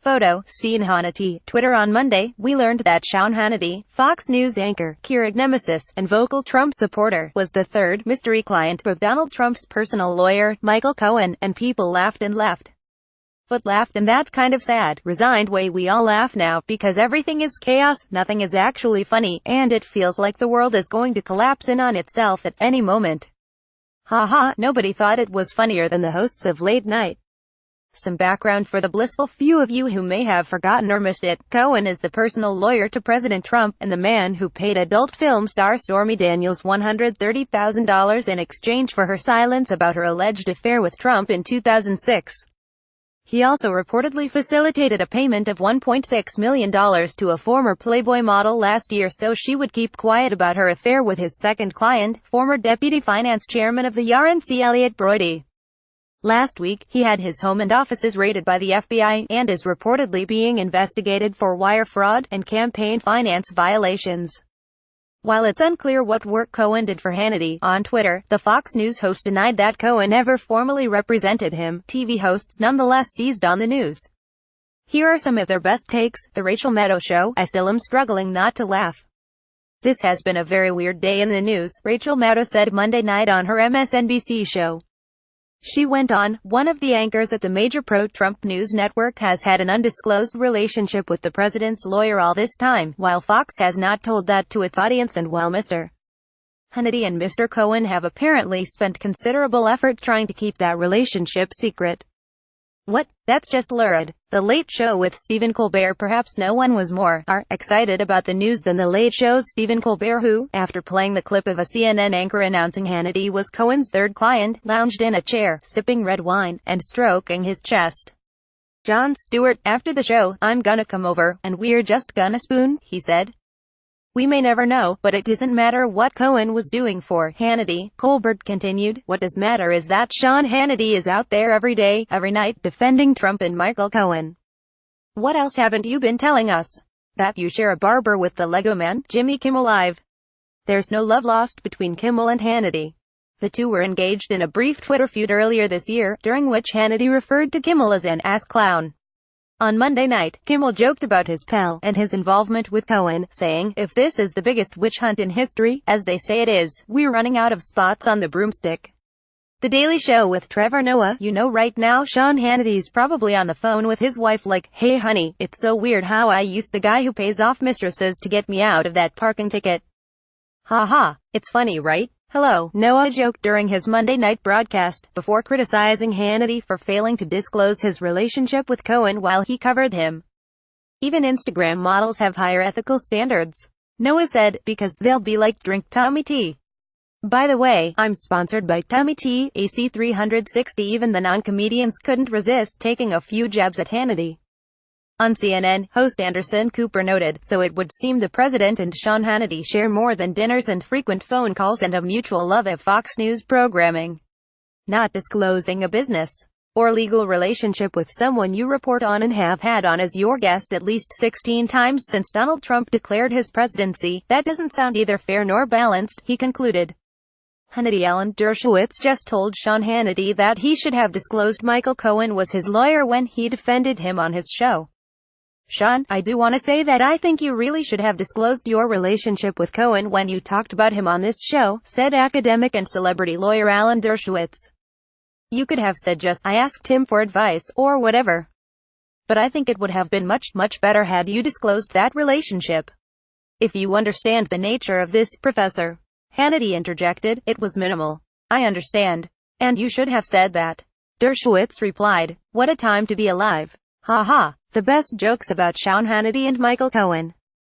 Photo, seen Hannity. Twitter on Monday, we learned that Sean Hannity, Fox News anchor, Keurig nemesis, and vocal Trump supporter, was the third mystery client of Donald Trump's personal lawyer, Michael Cohen, and people laughed and left. But laughed in that kind of sad, resigned way we all laugh now, because everything is chaos, nothing is actually funny, and it feels like the world is going to collapse in on itself at any moment. Haha, nobody thought it was funnier than the hosts of Late Night. Some background for the blissful few of you who may have forgotten or missed it. Cohen is the personal lawyer to President Trump, and the man who paid adult film star Stormy Daniels $130,000 in exchange for her silence about her alleged affair with Trump in 2006. He also reportedly facilitated a payment of $1.6 million to a former Playboy model last year so she would keep quiet about her affair with his second client, former Deputy Finance Chairman of the RNC Elliot Broidy. Last week, he had his home and offices raided by the FBI, and is reportedly being investigated for wire fraud and campaign finance violations. While it's unclear what work Cohen did for Hannity, on Twitter, the Fox News host denied that Cohen ever formally represented him. TV hosts nonetheless seized on the news. Here are some of their best takes. The Rachel Maddow Show. I still am struggling not to laugh. This has been a very weird day in the news, Rachel Maddow said Monday night on her MSNBC show. She went on, one of the anchors at the major pro-Trump news network has had an undisclosed relationship with the president's lawyer all this time, while Fox has not told that to its audience, and while Mr. Hannity and Mr. Cohen have apparently spent considerable effort trying to keep that relationship secret. What? That's just lurid. The Late Show with Stephen Colbert. Perhaps no one was more excited about the news than the Late Show's Stephen Colbert, who, after playing the clip of a CNN anchor announcing Hannity was Cohen's third client, lounged in a chair, sipping red wine, and stroking his chest. Jon Stewart, after the show, I'm gonna come over, and we're just gonna spoon, he said. We may never know, but it doesn't matter what Cohen was doing for Hannity, Colbert continued. What does matter is that Sean Hannity is out there every day, every night, defending Trump and Michael Cohen. What else haven't you been telling us? That you share a barber with the Lego Man, Jimmy Kimmel Live. There's no love lost between Kimmel and Hannity. The two were engaged in a brief Twitter feud earlier this year, during which Hannity referred to Kimmel as an ass clown. On Monday night, Kimmel joked about his pal and his involvement with Cohen, saying, if this is the biggest witch hunt in history, as they say it is, we're running out of spots on the broomstick. The Daily Show with Trevor Noah. You know, right now Sean Hannity's probably on the phone with his wife like, hey honey, it's so weird how I used the guy who pays off mistresses to get me out of that parking ticket. Haha, it's funny, right? Hello, Noah joked during his Monday night broadcast, before criticizing Hannity for failing to disclose his relationship with Cohen while he covered him. Even Instagram models have higher ethical standards, Noah said, because they'll be like, drink tummy tea. By the way, I'm sponsored by Tummy Tea, AC360. Even the non-comedians couldn't resist taking a few jabs at Hannity. On CNN, host Anderson Cooper noted, so it would seem the president and Sean Hannity share more than dinners and frequent phone calls and a mutual love of Fox News programming. Not disclosing a business or legal relationship with someone you report on and have had on as your guest at least 16 times since Donald Trump declared his presidency, that doesn't sound either fair nor balanced, he concluded. Hannity Alan Dershowitz just told Sean Hannity that he should have disclosed Michael Cohen was his lawyer when he defended him on his show. Sean, I do want to say that I think you really should have disclosed your relationship with Cohen when you talked about him on this show, said academic and celebrity lawyer Alan Dershowitz. You could have said just, I asked him for advice, or whatever. But I think it would have been much better had you disclosed that relationship. If you understand the nature of this, Professor Hannity interjected, it was minimal. I understand. And you should have said that. Dershowitz replied, what a time to be alive. Ha ha. The best jokes about Sean Hannity and Michael Cohen.